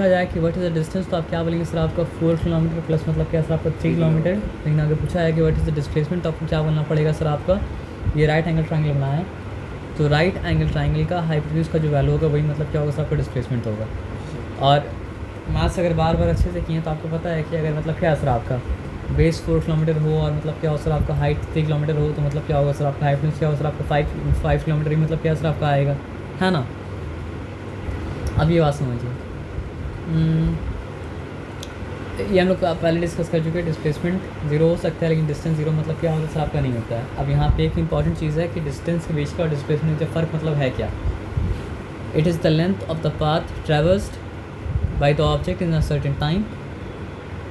पूछा जाए कि व्हाट इज़ द डिस्टेंस, तो आप क्या बोलेंगे सर आपका 4 किलोमीटर प्लस मतलब क्या सर आपका 3 किलोमीटर। लेकिन अगर पूछा है कि व्हाट इज़ द डिस्प्लेसमेंट, तो आपको क्या बोलना पड़ेगा सर आपका, ये राइट एंगल ट्रायंगल बनाया है, तो राइट एंगल ट्रायंगल का हाइपोटेन्यूज का जो वैल्यू होगा वही मतलब क्या होगा सर आपका डिस्प्लेसमेंट होगा। और मैथ्स अगर बार बार अच्छे से किए तो आपको पता है कि अगर मतलब क्या सर आपका बेस 4 किलोमीटर हो और मतलब क्या हो सर आपका हाइट 3 किलोमीटर हो, तो मतलब क्या होगा सर आपका हाइपोटेन्यूज क्या होगा सर आपका 5 किलोमीटर ही मतलब क्या सर आपका आएगा, है ना। अब ये बात समझिए, ये हम लोग पहले डिस्कस कर चुके हैं, डिस्प्लेसमेंट जीरो हो सकता है लेकिन डिस्टेंस जीरो मतलब क्या होता है सर आपका नहीं होता है। अब यहाँ पे एक इंपॉर्टेंट चीज़ है कि डिस्टेंस के बीच का और डिस्प्लेसमेंट के फ़र्क मतलब है क्या। It is the length of the path traversed by the object in a certain time.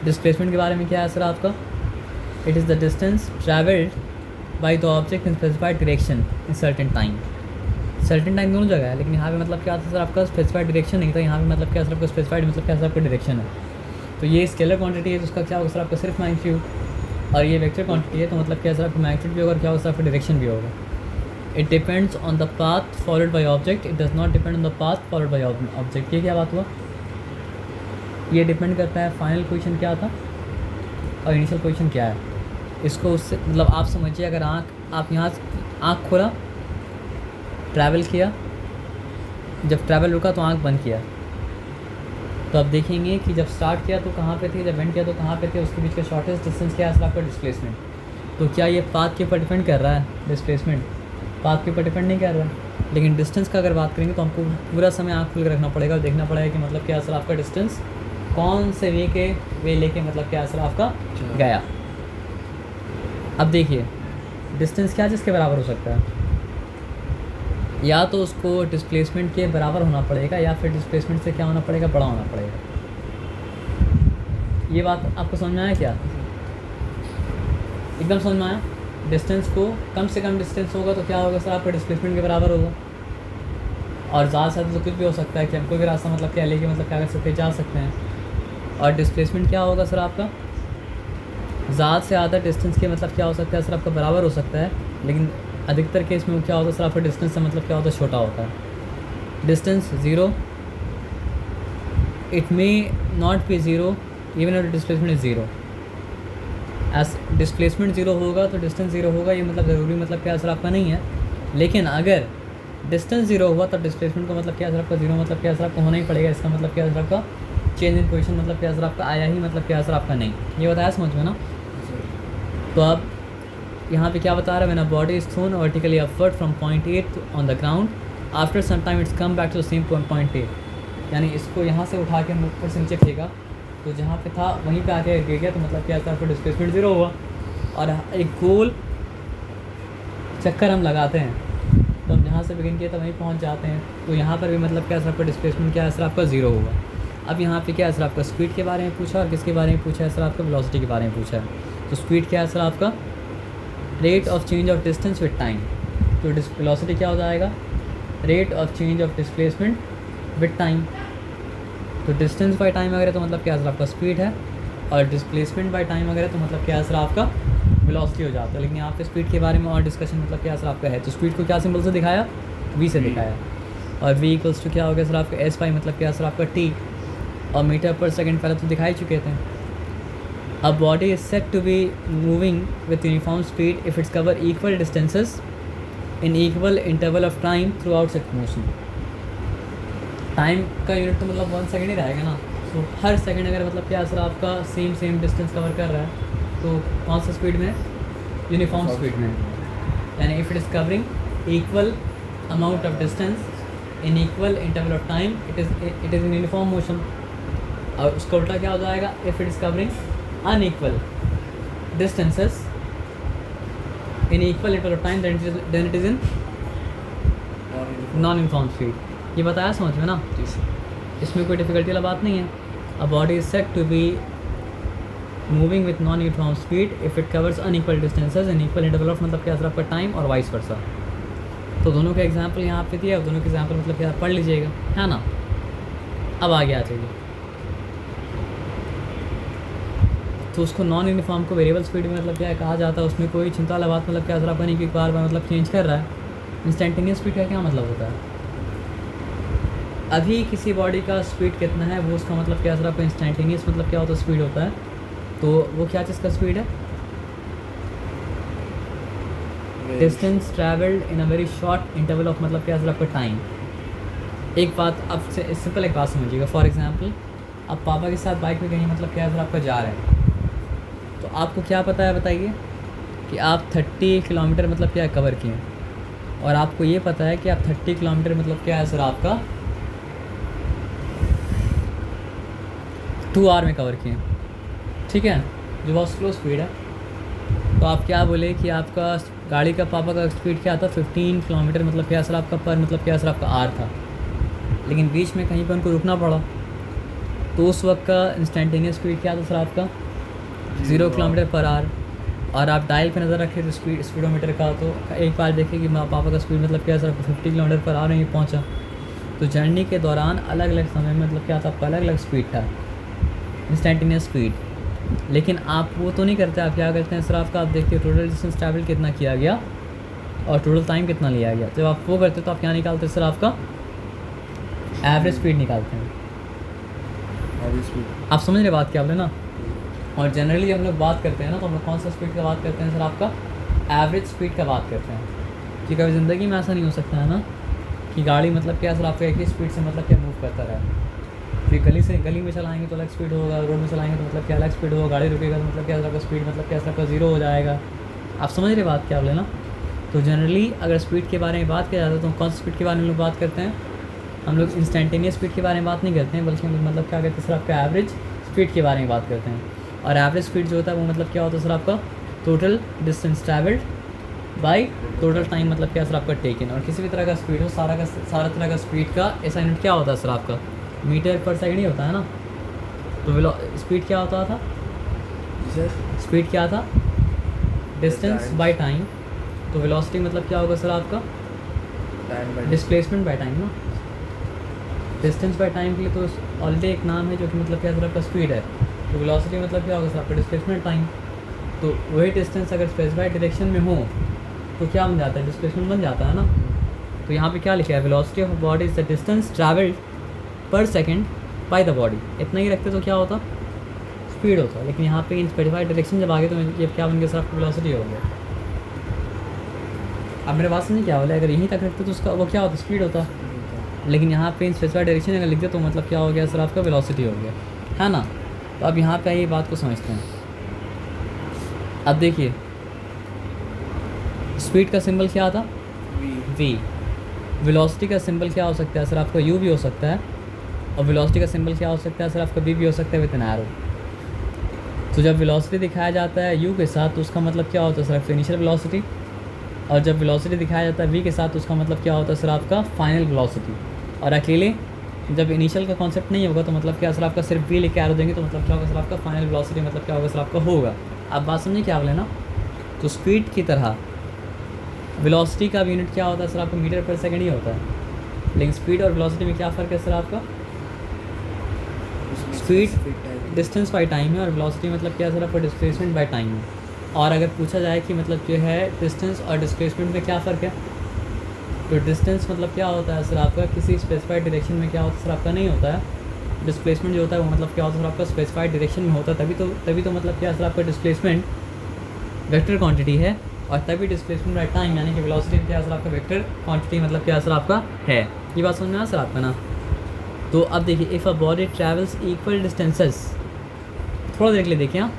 Displacement के बारे में क्या है सर आपका, it is the distance travelled by the object in specified direction in certain time. Certain time दोनों जगह है, लेकिन यहाँ पे मतलब क्या था सर आपका स्पेसिफाइड डायरेक्शन नहीं था, यहाँ पे मतलब क्या सर आपका स्पेसिफाइड मतलब क्या सर आपका डायरेक्शन है। तो ये स्केलर क्वांटिटी है तो उसका क्या होगा सर आपका सिर्फ मैग्नीट्यूड, और ये वेक्टर क्वांटिटी है तो मतलब क्या सर आपका मैग्नीट्यूड भी होगा और क्या होगा सर आपका डायरेक्शन भी होगा। It depends on the path followed by object, it does not depend on the path followed by object. ये क्या बात हुआ, ये डिपेंड करता है फाइनल पोजीशन क्या था और इनिशियल पोजीशन क्या है। इसको उससे मतलब आप समझिए, अगर आप यहाँ आँख खोला, ट्रैवल किया, जब ट्रैवल रुका तो आँख बंद किया, तो आप देखेंगे कि जब स्टार्ट किया तो कहाँ पे थे, जब एंड किया तो कहाँ पे थे, उसके बीच का शॉर्टेस्ट डिस्टेंस क्या है सर आपका डिस्प्लेसमेंट। तो क्या ये पाथ के ऊपर डिपेंड कर रहा है, डिस्प्लेसमेंट पाथ के ऊपर डिपेंड नहीं कर रहा है। लेकिन डिस्टेंस का अगर बात करेंगे तो हमको पूरा समय आँख खुल कर रखना पड़ेगा और देखना पड़ेगा कि मतलब क्या सर आपका डिस्टेंस कौन से वे लेके मतलब क्या सर आपका गया। अब देखिए डिस्टेंस क्या जिसके बराबर हो सकता है, या तो उसको डिस्प्लेसमेंट के बराबर होना पड़ेगा या फिर डिस्प्लेसमेंट से क्या होना पड़ेगा, बड़ा होना पड़ेगा। ये बात आपको समझ में आया क्या, एकदम समझ में आया। डिस्टेंस को कम से कम डिस्टेंस होगा तो क्या होगा सर आपका डिस्प्लेसमेंट के बराबर होगा, और ज़्यादा से ज़्यादा तो कुछ भी हो सकता है कि हम कोई भी रास्ता मतलब क्या लेके मतलब क्या कर सकते हैं, जा सकते हैं। और डिस्प्लेसमेंट क्या होगा सर आपका, ज़्यादा से ज़्यादा डिस्टेंस के मतलब क्या हो सकता है सर आपका बराबर हो सकता है, लेकिन अधिकतर केस में क्या होता है सर आपका डिस्टेंस से मतलब क्या होता है छोटा होता है। Distance zero, it may not be zero even if displacement is zero. S displacement zero होगा तो डिस्टेंस ज़ीरो होगा, ये मतलब ज़रूरी मतलब क्या सर आपका नहीं है। लेकिन अगर डिस्टेंस ज़ीरो हुआ तब डिस्प्लेसमेंट को मतलब क्या सर आपका ज़ीरो मतलब क्या सर आपको होना ही पड़ेगा। इसका मतलब क्या सर आपका चेंज इन पोजीशन मतलब क्या सर आपका आया ही मतलब क्या सर आपका नहीं। ये बताया समझ में ना। तो अब यहाँ पे क्या बता रहा है, when a body is thrown vertically upward from point A on the ground after some time its come back to the same point A. यानी इसको यहाँ से उठा के ऊपर से नीचे फेंका तो जहाँ पे था वहीं पे आके गिर गया, तो मतलब क्या था, फिर डिस्प्लेसमेंट ज़ीरो हुआ। और एक गोल चक्कर हम लगाते हैं तो हम जहाँ से बिगिन किए तो वहीं पहुँच जाते हैं, तो यहाँ पर भी मतलब क्या सर आपका डिस्प्लेसमेंट क्या है सर आपका ज़ीरो होगा। अब यहाँ पे क्या है सर आपका स्पीड के बारे में पूछा और किसके बारे में पूछा है सर आपका वेलोसिटी के बारे में पूछा है। तो स्पीड क्या है सर आपका rate of change of distance with time, तो वेलोसिटी क्या हो जाएगा rate of change of displacement with time. तो डिस्टेंस बाय टाइम अगर है तो मतलब क्या सर आपका स्पीड है, और डिस्प्लेसमेंट बाय टाइम अगर है तो मतलब क्या सर आपका वेलोसिटी हो जाता है। लेकिन यहाँ पे स्पीड के बारे में और डिस्कशन मतलब क्या सर आपका है। तो स्पीड को क्या सिंबल से दिखाया, वी से दिखाया, और वी इक्वल्स टू क्या हो गया सर आपका एस वाई मतलब क्या सर आपका टी, और मीटर पर सेकेंड पहले तो दिखा ही चुके थे। A body is said to be moving with uniform speed if it's cover equal distances in equal interval of time throughout its motion। Time का यूनिट तो मतलब 1 सेकेंड ही रहेगा ना, तो हर सेकेंड अगर मतलब क्या सर आपका सेम डिस्टेंस कवर कर रहा है तो कौन सा स्पीड में, यूनिफॉर्म स्पीड में। यानी if it is covering equal amount of distance in equal interval of time it is in uniform motion. और उसका उल्टा क्या हो जाएगा, if it is covering unequal distances in equal interval of time then it is in non-uniform speed। ये बताया समझ में ना, इसमें कोई डिफिकल्टी वाला बात नहीं है। A body is said to be moving with non-uniform speed if it covers unequal distances in equal interval of मतलब क्या सर आपका टाइम और वाइस वर्सा। तो दोनों का एग्जाम्पल यहाँ पे दिया, दोनों के एग्जाम्पल मतलब क्या पढ़ लीजिएगा, है ना। अब आगे आ जाइए, तो उसको नॉन यूनिफॉर्म को वेरिएबल स्पीड में मतलब क्या कहा जाता है। उसमें कोई चिंता वाला बात मतलब क्या सर आपका नहीं कि बार बार मतलब चेंज कर रहा है। इंस्टेंटेनियस स्पीड का क्या मतलब होता है, अभी किसी बॉडी का स्पीड कितना है वो उसका मतलब क्या सर आपका इंस्टेंटेनियस मतलब क्या होता है स्पीड होता है, तो वो क्या चीज़ का स्पीड है, distance travelled in a very short interval of मतलब क्या सर आपका टाइम। एक बात अब से सिंपल एक बात समझिएगा, फॉर एग्जांपल आप पापा के साथ बाइक में कहीं मतलब क्या सर आपका जा रहे हैं, तो आपको क्या पता है बताइए कि आप 30 किलोमीटर मतलब क्या कवर किए, और आपको ये पता है कि आप 30 किलोमीटर मतलब क्या है सर आपका 2 आवर में कवर किए, ठीक है, जो बहुत स्लो स्पीड है। तो आप क्या बोले कि आपका गाड़ी का पापा का स्पीड क्या था 15 किलोमीटर मतलब क्या सर आपका पर मतलब क्या सर आपका आर था, लेकिन बीच में कहीं पर उनको रुकना पड़ा, तो उस वक्त का इंस्टेंटेनियस स्पीड क्या था सर आपका 0 किलोमीटर पर आर। और आप डायल पे नज़र रखें तो स्पीडोमीटर का, तो एक बार देखें कि पापा का स्पीड मतलब क्या सर 50 किलोमीटर पर आर में पहुंचा। तो जर्नी के दौरान अलग अलग समय में मतलब क्या था आपका अलग अलग स्पीड था, इंस्टेंटेनियस स्पीड। लेकिन आप वो तो नहीं करते, आप क्या करते हैं सर आपका, आप देखिए टोटल डिस्टेंस ट्रैवल कितना किया गया और टोटल टाइम कितना लिया गया। जब आप वो करते तो आप क्या निकालते हैं सर आपका एवरेज स्पीड निकालते हैं। आप समझ रहे बात क्या बोले ना। और जनरली हम लोग बात करते हैं ना, तो हम लोग कौन सा स्पीड का बात करते हैं सर आपका एवरेज स्पीड का बात करते हैं, कि कभी ज़िंदगी में ऐसा नहीं हो सकता है ना कि गाड़ी मतलब क्या सर आपका एक ही स्पीड से मतलब क्या मूव करता रहे। फिर गली में चलाएंगे तो अलग स्पीड होगा, रोड में चलाएंगे तो मतलब क्या अलग स्पीड होगा, गाड़ी रुकेगा तो मतलब क्या सर आपका स्पीड मतलब क्या सर आपका 0 हो जाएगा। आप समझ रहे बात क्या बोले ना। तो जनरली अगर स्पीड के बारे में बात किया जाता है तो कौन सी स्पीड के बारे में लोग बात करते हैं, हम लोग इंस्टेंटेनियस स्पीड के बारे में बात नहीं करते हैं, बल्कि हम लोग मतलब क्या कहते हैं सर आपका एवरेज स्पीड के बारे में बात करते हैं। और एवरेज स्पीड जो होता है वो मतलब क्या होता है सर आपका total distance travelled by total time मतलब क्या सर आपका टेकन। और किसी भी तरह का स्पीड हो, सारा तरह का स्पीड का ऐसा यूनिट क्या होता है सर आपका मीटर पर सेकंड ही होता है ना। तो स्पीड क्या होता था, स्पीड क्या था डिस्टेंस बाय टाइम, तो वेलोसिटी मतलब क्या होगा सर आपका डिस्प्लेसमेंट बाय टाइम ना। डिस्टेंस बाय टाइम के लिए तो ऑलरेडी एक नाम है जो कि मतलब क्या सर आपका स्पीड है, तो वेलोसिटी मतलब क्या होगा सर आपका डिस्प्लेसमेंट टाइम। तो वही डिस्टेंस अगर स्पेसिफाइड डायरेक्शन में हो तो क्या बन जाता है डिस्प्लेसमेंट बन जाता है ना। तो यहाँ पे क्या लिखा है velocity of body is the distance travelled पर सेकंड बाय द बॉडी। इतना ही रखते तो क्या होता स्पीड होता, लेकिन यहाँ पे इन स्पेसिफाइड डायरेक्शन जब आगे तो ये क्या बन गया सर आपकी वेलोसिटी हो गया। अब मेरे बात समझिए क्या बोले, अगर यहीं तक रखते तो उसका वो क्या होता स्पीड होता, लेकिन यहाँ पे इन स्पेसिफाइड डायरेक्शन अगर लिख दे तो मतलब क्या हो गया सर आपका वेलोसिटी हो गया, है ना। तो अब यहाँ पे आइए बात को समझते हैं। अब देखिए स्पीड का सिंबल क्या था v, वेलोसिटी का सिंबल क्या हो सकता है सर आपका u भी हो सकता है, और वेलोसिटी का सिंबल क्या हो सकता है सर आपका v भी हो सकता है विद एन एरो। तो जब वेलोसिटी दिखाया जाता है u के साथ तो उसका मतलब क्या होता है सर आपका इनिशियल वेलोसिटी, और जब वेलोसिटी दिखाया जाता है v के साथ तो उसका मतलब क्या होता है सर आपका फाइनल वेलोसिटी। और अकेले जब इनिशियल का कॉन्सेप्ट नहीं होगा तो मतलब क्या सर आपका सिर्फ v लेके एरो देंगे तो मतलब क्या होगा सर आपका फाइनल वेलोसिटी मतलब क्या होगा सर आपका होगा। आप बात समझिए क्या बोले ना। तो स्पीड की तरह वेलोसिटी का भी यूनिट क्या होता है सर आपका मीटर पर सेकंड ही होता है, लेकिन स्पीड और वेलोसिटी में क्या फ़र्क है सर आपका, स्पीड डिस्टेंस बाय टाइम है और वेलोसिटी मतलब क्या सर आपका डिस्प्लेसमेंट बाय टाइम है। और अगर पूछा जाए कि मतलब जो है डिस्टेंस और डिस्प्लेसमेंट में क्या फ़र्क है, तो डिस्टेंस मतलब क्या होता है सर आपका किसी स्पेसिफाइड डायरेक्शन में क्या होता है सर आपका नहीं होता है, डिस्प्लेसमेंट जो होता है वो मतलब क्या होता है सर आपका स्पेसिफाइड डायरेक्शन में होता है, तभी तो मतलब क्या सर आपका डिस्प्लेसमेंट वेक्टर क्वांटिटी है, और तभी डिस्प्लेसमेंट बाय टाइम यानी कि वेलोसिटी क्या सर आपका वेक्टर क्वांटिटी मतलब क्या सर आपका है। ये बात समझ में आ सर आपका ना। तो अब देखिए if a body travels equal distances, थोड़ा देख ले देखिए हाँ,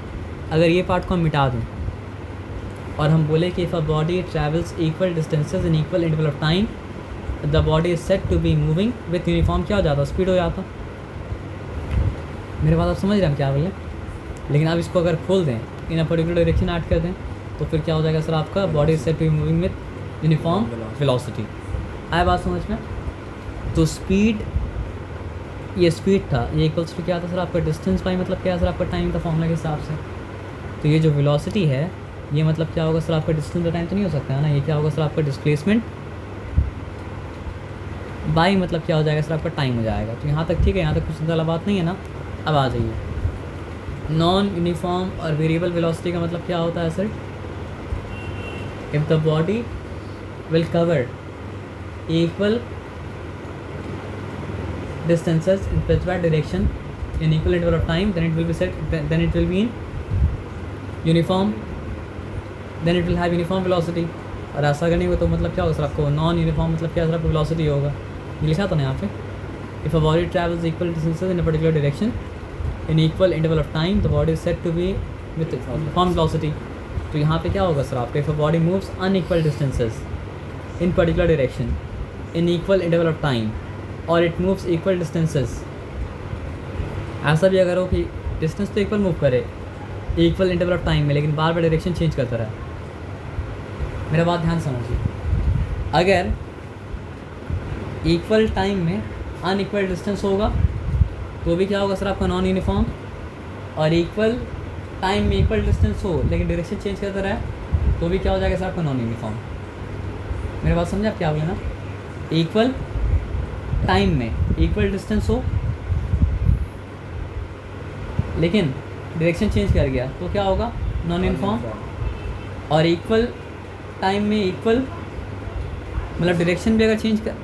अगर ये पार्ट को हम मिटा दें और हम बोले कि if a body travels equal distances in equal interval of time the body is set to be moving with uniform क्या हो जाता स्पीड हो जाता। मेरे बात आप समझ रहे हैं हम क्या बोले। लेकिन आप इसको अगर खोल दें in a particular direction add कर दें तो फिर क्या हो जाएगा सर आपका body is set to be moving with uniform velocity. आया बात समझ में। तो स्पीड, ये स्पीड था, ये इक्वल्स टू क्या था सर आपका डिस्टेंस बाई मतलब क्या सर आपका टाइम का फॉर्मूला के हिसाब से। तो ये जो वेलोसिटी है ये मतलब क्या होगा सर आपका डिस्टेंस बाई टाइम तो नहीं हो सकता है ना, ये क्या होगा सर आपका डिस्प्लेसमेंट बाई मतलब क्या हो जाएगा सर आपका टाइम हो जाएगा। तो यहाँ तक ठीक है, यहाँ तक कुछ ज़्यादा बात नहीं है ना। अब आ जाइए नॉन यूनिफॉर्म और वेरिएबल वेलोसिटी का मतलब क्या होता है sir, if the body will cover equal distances in specified direction in equal interval of time, then it will be set, then it will be in uniform, then it will have uniform velocity. और ऐसा अगर नहीं हुआ तो मतलब क्या होगा sir आपको नॉन यूनिफॉर्म मतलब क्या सर आपको वेलोसिटी होगा, ये लिखा था ना यहाँ पे. If a body travels equal distances in a particular direction in equal interval of time the body is said to be with uniform velocity. तो यहाँ पे क्या होगा सर आपका, if a body moves unequal distances in particular direction in equal interval of time और it moves equal distances. ऐसा भी अगर हो कि डिस्टेंस तो इक्वल मूव करे इक्वल इंटरवल ऑफ टाइम में, लेकिन बार बार डायरेक्शन चेंज करता रहा. मेरा बात ध्यान समझिए, अगर इक्वल टाइम में अनइक्वल डिस्टेंस होगा तो भी क्या होगा सर आपका नॉन यूनिफॉर्म, और इक्वल टाइम में इक्वल डिस्टेंस हो लेकिन डायरेक्शन चेंज करता रहा तो भी क्या हो जाएगा सर आपका नॉन यूनिफॉर्म. मेरी बात समझे आप क्या बोले ना, इक्वल टाइम में इक्वल डिस्टेंस हो लेकिन डायरेक्शन चेंज कर गया तो क्या होगा नॉन यूनिफॉर्म, और इक्वल टाइम में इक्वल मतलब डायरेक्शन भी अगर चेंज कर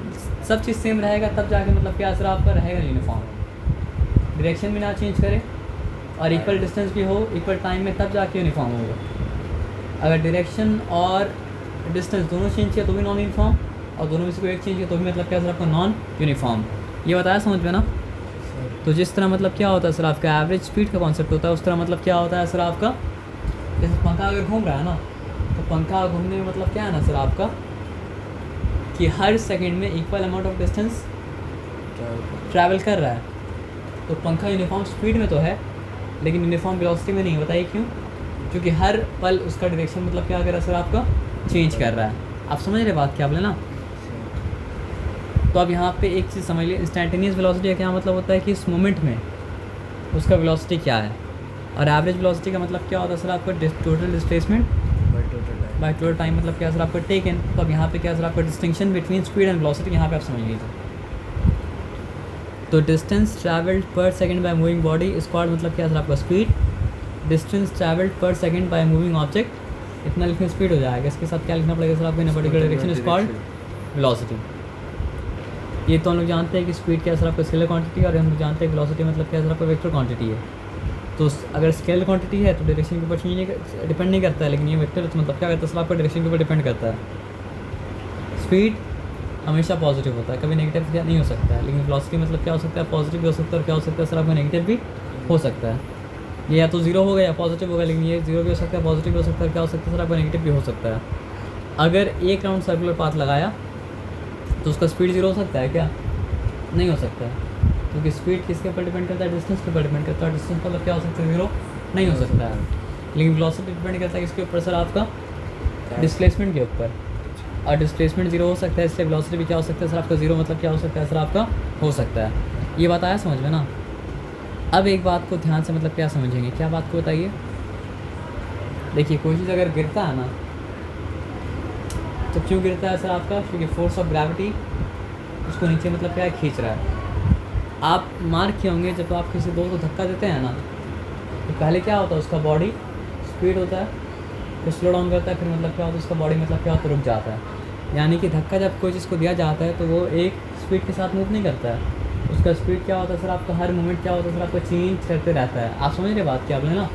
सब चीज़ सेम रहेगा तब जाके मतलब क्या असर आपका रहेगा यूनिफॉर्म. डायरेक्शन भी ना चेंज करे और इक्वल डिस्टेंस भी हो इक्वल टाइम में तब जाके यूनिफॉर्म होगा. अगर डायरेक्शन और डिस्टेंस दोनों चेंज किया तो भी नॉन यूनिफॉर्म, और दोनों में से कोई एक चेंज किया तो भी मतलब क्या सर आपका नॉन यूनिफॉर्म. ये बताया समझ में ना. तो जिस तरह मतलब क्या होता है सर आपका एवरेज स्पीड का कॉन्सेप्ट होता है, उस तरह मतलब क्या होता है सर आपका, जैसे पंखा अगर घूम रहा है ना तो पंखा घूमने में मतलब क्या है ना सर आपका कि हर सेकंड में equal amount of distance travel कर रहा है. तो पंखा यूनिफॉर्म स्पीड में तो है लेकिन यूनिफॉर्म वेलोसिटी में नहीं. बताइए क्यों? क्योंकि हर पल उसका डायरेक्शन मतलब क्या कर रहा है सर आपका चेंज कर रहा है. आप समझ रहे बात क्या बोले ना. तो अब यहाँ पे एक चीज़ समझ लीजिए, इंस्टेंटेनियस वेलोसिटी का क्या मतलब होता है कि इस मोमेंट में उसका वेलोसिटी क्या है, और एवरेज वेलोसिटी का मतलब क्या होता है सर आपका total displacement by total time मतलब क्या सर आपका टेकन. तो अब यहाँ पे क्या सर आपका distinction between speed and velocity यहाँ पे आप समझ लीजिए. तो डिस्टेंस ट्रैवल्ड पर second by moving body is called मतलब क्या सर आपका स्पीड. डिस्टेंस ट्रैवल्ड पर सेकंड बाय मूविंग ऑब्जेक्ट इतना लिखने स्पीड हो जाएगा. इसके साथ क्या लिखना पड़ेगा सर आपको, इन particular direction is called velocity. ये तो हम लोग जानते हैं कि स्पीड क्या सर आपका स्केलर क्वांटिटी है, और हम लोग जानते हैं वेलोसिटी मतलब क्या सर आपका वेक्टर क्वांटिटी है. तो अगर स्केलर क्वांटिटी है तो डायरेक्शन के ऊपर चेंज नहीं डिपेंड नहीं करता है, लेकिन ये वेक्टर तो मतलब क्या करता है सर आपका डायरेक्शन के ऊपर डिपेंड करता है. स्पीड हमेशा पॉजिटिव होता है, कभी नेगेटिव नहीं हो सकता है, लेकिन वेलोसिटी मतलब क्या हो सकता है पॉजिटिव भी हो सकता है, और क्या हो सकता है सर आपका नेगेटिव भी हो सकता है. ये या तो जीरो होगा या पॉजिटिव होगा, लेकिन ये जीरो भी हो सकता है पॉजिटिव भी हो सकता है, क्या हो सकता है सर आपका नेगेटिव भी हो सकता है. अगर एक राउंड सर्कुलर पाथ लगाया तो उसका स्पीड जीरो हो सकता है क्या? नहीं हो सकता है, क्योंकि स्पीड किसके ऊपर डिपेंड करता है, डिस्टेंस के ऊपर डिपेंड करता है. डिस्टेंस मतलब क्या हो सकता है जीरो नहीं हो सकता है, लेकिन वेलोसिटी डिपेंड करता है किसके ऊपर सर आपका डिस्प्लेसमेंट के ऊपर, और डिस्प्लेसमेंट जीरो हो सकता है, इसलिए वेलोसिटी भी क्या हो सकता है सर आपका जीरो मतलब क्या हो सकता है सर आपका हो सकता है. ये बात आया समझ में ना. अब एक बात को ध्यान से मतलब क्या समझेंगे, क्या बात को बताइए. देखिए कोई चीज़ अगर गिरता है ना तो क्यों गिरता है सर आपका, क्योंकि फोर्स ऑफ ग्रेविटी उसको नीचे मतलब क्या है खींच रहा है. आप मार किए होंगे जब आप किसी दोस्त को धक्का देते हैं ना तो पहले क्या होता है उसका बॉडी स्पीड होता है, फिर स्लो डाउन करता है, फिर मतलब क्या होता है उसका बॉडी मतलब क्या होता है रुक जाता है. यानी कि धक्का जब कोई चीज़ को दिया जाता है तो वो एक स्पीड के साथ मूव नहीं करता है, उसका स्पीड क्या होता है सर आपका हर मोमेंट क्या होता है सर आपको चेंज करते रहता है. आप समझ रहे बात क्या बोले ना.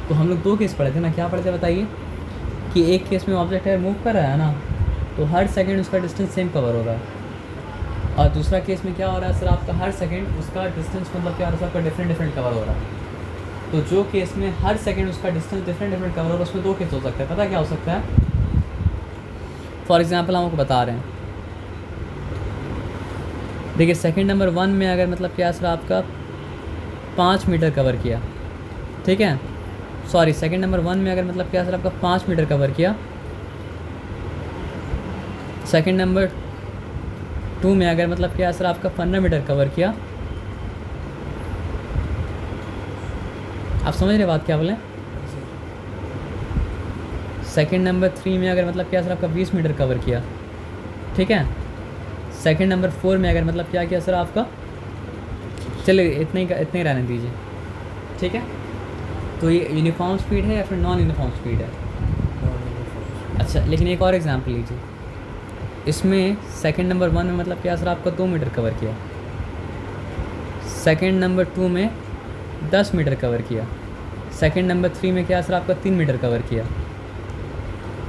तो हम लोग दो केस पढ़े थे ना, क्या पढ़े थे बताइए, कि एक केस में ऑब्जेक्ट है मूव कर रहा है ना तो हर सेकंड उसका डिस्टेंस सेम कवर हो रहा है, और दूसरा केस में क्या हो रहा है सर आपका हर सेकंड उसका डिस्टेंस मतलब क्या हो रहा है सर आपका डिफरेंट कवर हो रहा है. तो जो केस में हर सेकंड उसका डिस्टेंस डिफरेंट कवर हो रहा है उसमें दो केस हो सकता है. पता क्या हो सकता है, फॉर एग्जांपल हम आपको बता रहे हैं. देखिए सेकंड नंबर 1 में अगर मतलब क्या सर आपका 5 मीटर कवर किया, ठीक है, सॉरी सेकंड नंबर 1 में अगर मतलब क्या सर आपका 5 मीटर कवर किया, सेकंड नंबर 2 में अगर मतलब क्या सर आपका 15 मीटर कवर किया. आप समझ रहे बात क्या बोलें. सेकंड नंबर 3 में अगर मतलब क्या सर आपका 20 मीटर कवर किया, ठीक है. सेकंड नंबर 4 में अगर मतलब क्या किया सर आपका, चलिए इतने ही रहने दीजिए, ठीक है. तो ये यूनिफॉर्म स्पीड है या फिर नॉन यूनिफॉर्म स्पीड है. अच्छा लेकिन एक और एग्जांपल लीजिए, इसमें सेकंड नंबर 1 में मतलब क्या सर आपका 2 मीटर कवर किया, सेकंड नंबर 2 में 10 मीटर कवर किया, सेकंड नंबर 3 में क्या सर आपका 3 मीटर कवर किया।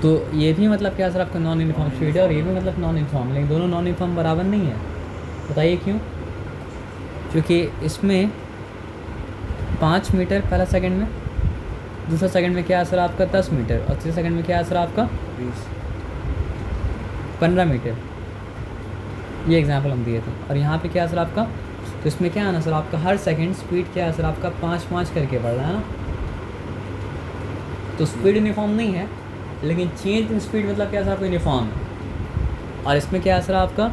तो ये भी मतलब क्या सर आपका नॉन यूनिफॉर्म स्पीड है और ये भी मतलब नॉन यूनिफॉर्म, लेकिन दोनों नॉन यूनिफॉर्म बराबर नहीं है। बताइए क्यों? क्योंकि इसमें 5 मीटर पहला सेकंड में, दूसरा सेकंड में क्या है सर आपका 10 मीटर और तीसरे सेकंड में क्या है सर आपका 15 मीटर। ये एग्जांपल हम दिए थे। और यहाँ पे क्या है सर आपका, तो इसमें क्या है ना सर आपका हर सेकंड स्पीड क्या है सर आपका 5-5 करके बढ़ रहा है ना। तो स्पीड यूनिफॉर्म नहीं है, लेकिन चेंज इन स्पीड मतलब क्या है सर आपका यूनिफॉर्म है। और इसमें क्या है सर आपका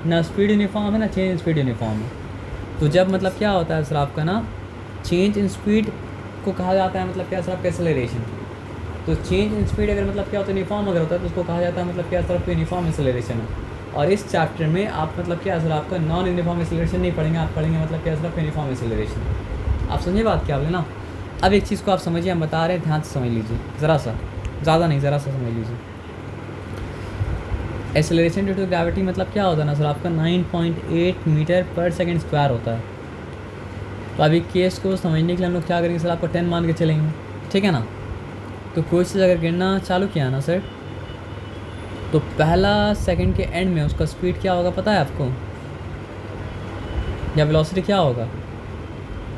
ना स्पीड यूनिफॉर्म है ना चेंज इन स्पीड यूनिफॉर्म है। तो जब मतलब क्या होता है सर आपका ना चेंज इन स्पीड को कहा जाता है मतलब क्या सर आपका एक्सेलरेशन। तो चेंज इन स्पीड अगर मतलब क्या होता है यूनिफॉर्म अगर होता है तो उसको कहा जाता है मतलब क्या सर आपका यूनिफॉर्म एक्सेलरेशन है। और इस चैप्टर में आप मतलब क्या सर आपका नॉन यूनिफॉर्म एक्सेलरेशन नहीं पढ़ेंगे, आप पढ़ेंगे मतलब क्या सर आपका यूनिफॉर्म एक्सेलरेशन। आप समझे बात क्या बोले ना। अब एक चीज़ को आप समझिए, हम बता रहे हैं, ध्यान से समझ लीजिए ज़रा सा, ज़्यादा नहीं ज़रा सा समझ लीजिए। एक्सेलरेशन ड्यू टू ग्रेविटी मतलब क्या होता है ना सर आपका 9.8 मीटर पर सेकंड स्क्वायर होता है। तो अभी केस को समझने के लिए हम लोग क्या करेंगे सर आपको 10 मान के चलेंगे, ठीक है ना। तो कोई चीज़ अगर गिरना चालू किया ना सर, तो पहला सेकंड के एंड में उसका स्पीड क्या होगा पता है आपको, या वेलोसिटी क्या होगा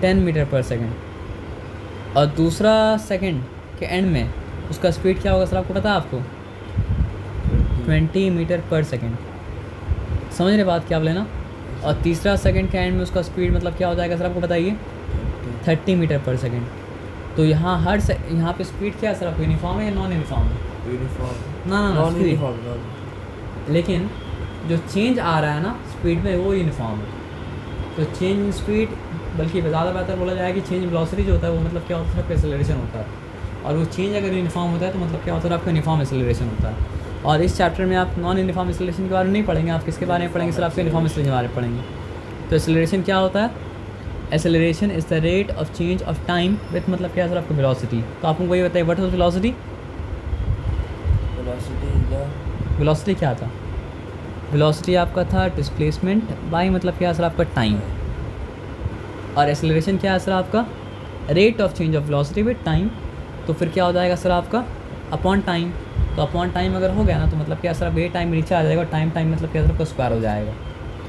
10 मीटर पर सेकंड। और दूसरा सेकंड के एंड में उसका स्पीड क्या होगा सर आपको पता है आपको 20 मीटर पर सेकंड। समझ रहे बात क्या बोले ना। और तीसरा सेकंड के एंड में उसका स्पीड मतलब क्या हो जाएगा सर आपको बताइए 30 मीटर पर सेकंड। तो यहाँ यहाँ पे स्पीड क्या है सर आपको यूनिफॉर्म है या नॉन यूनिफॉर्म है? यूनिफॉर्म ना नॉन यूनिफॉर्म। लेकिन जो चेंज आ रहा है ना स्पीड में वो यूनिफॉर्म है। तो चेंज इन स्पीड, बल्कि ज़्यादा बेहतर बोला जाए कि चेंज वेलोसिटी जो होता है वो मतलब क्या होता है आपका एक्सेलरेशन होता है। और वो चेंज अगर यूनिफॉर्म होता है तो मतलब क्या होता है आपका यूनिफॉर्म एक्सेलरेशन होता है। और इस चैप्टर में आप नॉन यूनिफॉर्म एक्सेलरेशन के बारे में नहीं पढ़ेंगे, आप किसके बारे में पढ़ेंगे सर आपके यूनिफॉर्म एक्सेलरेशन के बारे में पढ़ेंगे। तो एक्सेलरेशन क्या होता है, acceleration is the rate of change of time with मतलब क्या सर आपको वेलोसिटी। तो आप हमको ये बताइए व्हाट वाज वेलोसिटी? वेलोसिटी क्या था? वेलोसिटी आपका था डिस्प्लेसमेंट बाय मतलब क्या सर आपका टाइम। और एक्सेलरेशन क्या है सर आपका rate of change of velocity with time. तो फिर क्या हो जाएगा सर आपका अपॉन टाइम। तो अपॉन टाइम अगर हो गया ना तो मतलब क्या सर ये टाइम नीचे आ जाएगा, टाइम मतलब क्या सर आपका स्क्वायर हो जाएगा।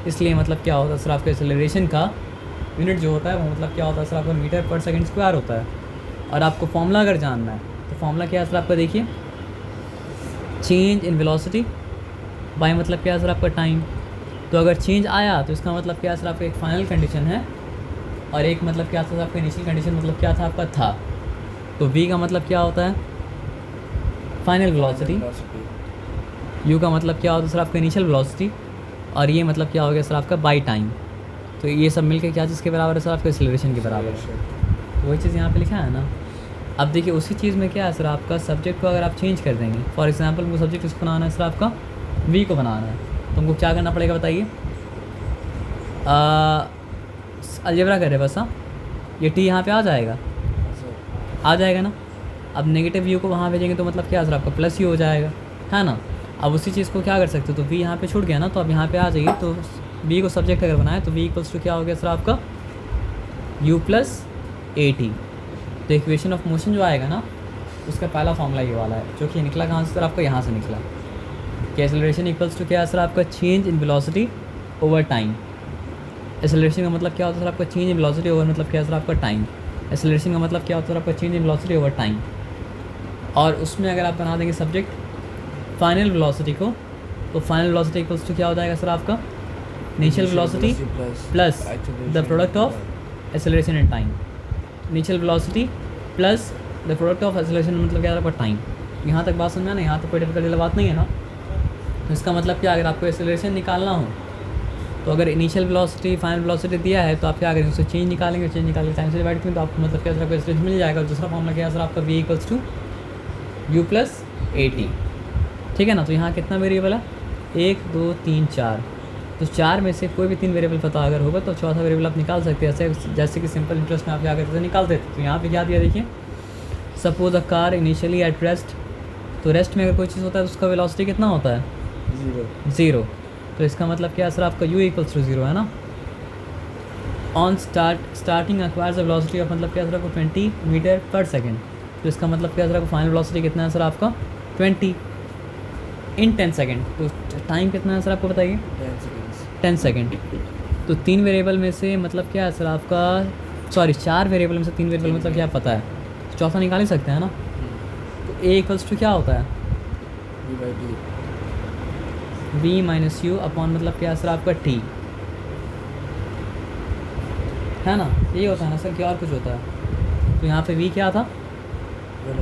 इसलिए मतलब क्या होता है सर आपका एक्सेलरेशन का यूनिट जो होता है वो मतलब क्या होता है सर आपका मीटर पर सेकंड स्क्वायर होता है। और आपको फॉर्मूला अगर जानना है तो फॉर्मूला क्या है सर आपका देखिए, चेंज इन वेलोसिटी बाय मतलब क्या है सर आपका टाइम। तो अगर चेंज आया तो इसका मतलब क्या है सर आपका एक फाइनल कंडीशन है और एक मतलब क्या था आपका इनिशियल कंडीशन मतलब क्या था आपका था। तो v का मतलब क्या होता है फाइनल वेलोसिटी, u का मतलब क्या होता है सर आपका इनिशियल वेलोसिटी और ये मतलब क्या हो गया सर आपका बाई टाइम। तो ये सब मिलकर क्या चीज़ के बराबर है सर आपका एक्सेलरेशन के बराबर है। तो वही चीज़ यहाँ पे लिखा है ना। अब देखिए उसी चीज़ में क्या है सर आपका सब्जेक्ट को अगर आप चेंज कर देंगे, फॉर एग्जांपल हमको सब्जेक्ट किसको बनाना है सर आपका v को बनाना है, तो हमको क्या करना पड़ेगा बताइए, अलजेब्रा कर रहे बस। हाँ ये t यहाँ पे आ जाएगा ना। अब नेगेटिव u को वहाँ भेजेंगे तो मतलब क्या सर आपका प्लस u हो जाएगा, है ना। अब उसी चीज़ को क्या कर सकते हो, तो v यहाँ पे छूट गया ना, तो अब यहाँ पे आ जाइए। तो v को सब्जेक्ट अगर बनाए तो v इक्वल्स टू क्या हो गया सर आपका u प्लस at। तो इक्वेशन ऑफ मोशन जो आएगा ना उसका पहला फॉर्मूला ये वाला है, जो कि निकला कहाँ से सर आपका यहाँ से निकला कि एक्सेलरेशन इक्वल्स टू क्या है सर आपका change in velocity over time. Acceleration का मतलब क्या होता है सर आपका चेंज इन वेलोसिटी ओवर मतलब क्या है सर आपका टाइम। एक्सेलरेशन का मतलब क्या होता है आपका change in velocity over time. और उसमें अगर आप बना देंगे सब्जेक्ट फाइनल वेलोसिटी को, तो फाइनल वेलोसिटी इक्वल्स टू क्या हो जाएगा सर आपका initial velocity plus the product of acceleration and time. Initial velocity plus the product of acceleration मतलब क्या है आपका टाइम। यहाँ तक बात समझना ना, यहाँ तो कोई डिफिकल्टी वाली बात नहीं है ना। तो इसका मतलब क्या, अगर आपको एक्सेलरेशन निकालना हो तो अगर इनिशियल वेलोसिटी फाइनल वेलोसिटी दिया है तो आप क्या करेंगे, उससे चेंज निकालेंगे, चेंज निकाल के टाइम से डिवाइड करेंगे तो आपको मतलब क्या सर आपको एक्सेलरेशन मिल जाएगा। और दूसरा फॉर्मूला क्या है सर आपका v equals to u plus at, ठीक है ना। तो यहाँ कितना वेरिएबल है 1 2 3 4। तो 4 में से कोई भी 3 वेरिएबल पता अगर होगा तो चौथा वेरिएबल आप निकाल सकते हैं, जैसे कि सिंपल इंटरेस्ट में आप क्या करते थे निकालते थे। तो यहाँ पे क्या दिया देखिए, suppose a car initially at rest. तो रेस्ट में अगर कोई चीज़ होता है तो उसका वेलोसिटी कितना होता है 0। तो इसका मतलब क्या है सर आपका u इक्वल्स टू 0 है ना। On starting acquires velocity of मतलब क्या सर आपको 20 मीटर पर सेकेंड। तो इसका मतलब क्या सर आपको फाइनल वेलोसिटी कितना है सर आपका 20 इन 10 सेकेंड। तो टाइम कितना है सर आपको बताइए 10 सेकेंड। तो 3 वेरिएबल में से मतलब क्या है सर आपका, सॉरी 4 वेरिएबल में से 3 वेरिएबल मतलब क्या पता है, चौथा निकाल ही सकते हैं ना। तो ए इक्वल्स टू क्या होता है v माइनस यू अपॉन मतलब क्या है सर आपका t, है ना, ये होता है ना सर, क्या और कुछ होता है। तो यहाँ पे v क्या था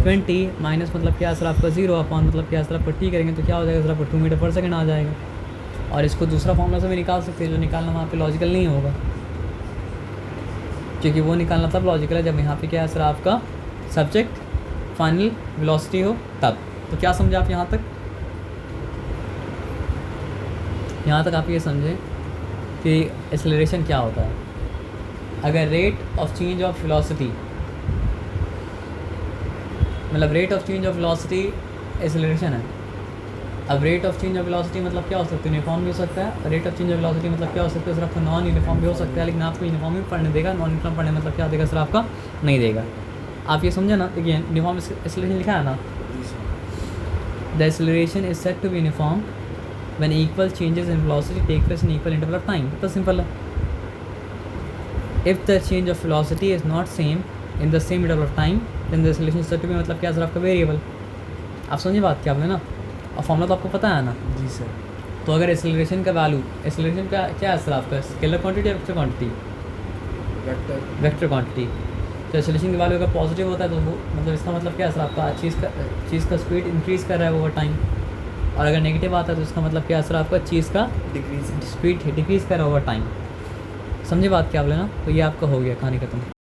20 माइनस मतलब क्या है सर आपका 0 अपॉन मतलब क्या है सर आपका t करेंगे तो क्या हो जाएगा सर आपको 2 मीटर पर सेकेंड आ जाएगा। और इसको दूसरा फॉर्मूला से भी निकाल सकते हैं, जो निकालना वहाँ पे लॉजिकल नहीं होगा, क्योंकि वो निकालना तब लॉजिकल है जब यहाँ पे क्या है सर आपका सब्जेक्ट फाइनल वेलोसिटी हो तब। तो क्या समझे आप यहाँ तक? यहाँ तक आप ये समझें कि एक्सेलरेशन क्या होता है। अगर rate of change of velocity मतलब rate of change of velocity acceleration है। अब rate of change of velocity मतलब क्या हो सकता है, यूनिफॉर्म भी हो सकता है। Rate of change of velocity मतलब क्या हो सकता है सर आपका नॉन यूनिफॉर्म भी हो सकता है, लेकिन आपको यूनिफॉर्म भी पढ़ने देगा, नॉन यूनिफॉर्म पढ़ने मतलब क्या देगा सर आपका नहीं देगा। आप ये समझे ना, देखिए यूनिफॉर्म एक्सेलरेशन लिखा है ना, the acceleration is set to be uniform when equal changes in velocity take place in equal interval of time. तो सिंपल है, if the change of velocity is not same in the same interval of time then the acceleration is set to be मतलब क्या sir आपका variable. आप समझिए बात क्या आपने ना, और फॉर्मूला तो आपको पता है ना। जी सर। तो अगर एक्सेलरेशन का वैल्यू, एक्सेलरेशन का क्या है सर आपका स्केलर क्वांटिटी या वेक्टर क्वांटिटी? Vector quantity. तो एक्सेलरेशन का वैल्यू अगर पॉजिटिव होता है तो वो मतलब इसका मतलब क्या है सर आपका चीज़ का स्पीड इंक्रीज़ कर रहा है ओवर टाइम, और अगर नेगेटिव आता है तो इसका मतलब क्या है सर आपका चीज़ का डिक्रीज स्पीड डिक्रीज़ कर रहा है ओवर टाइम। समझे बात क्या आप लेना। तो ये आपका हो गया कहानी खत्म।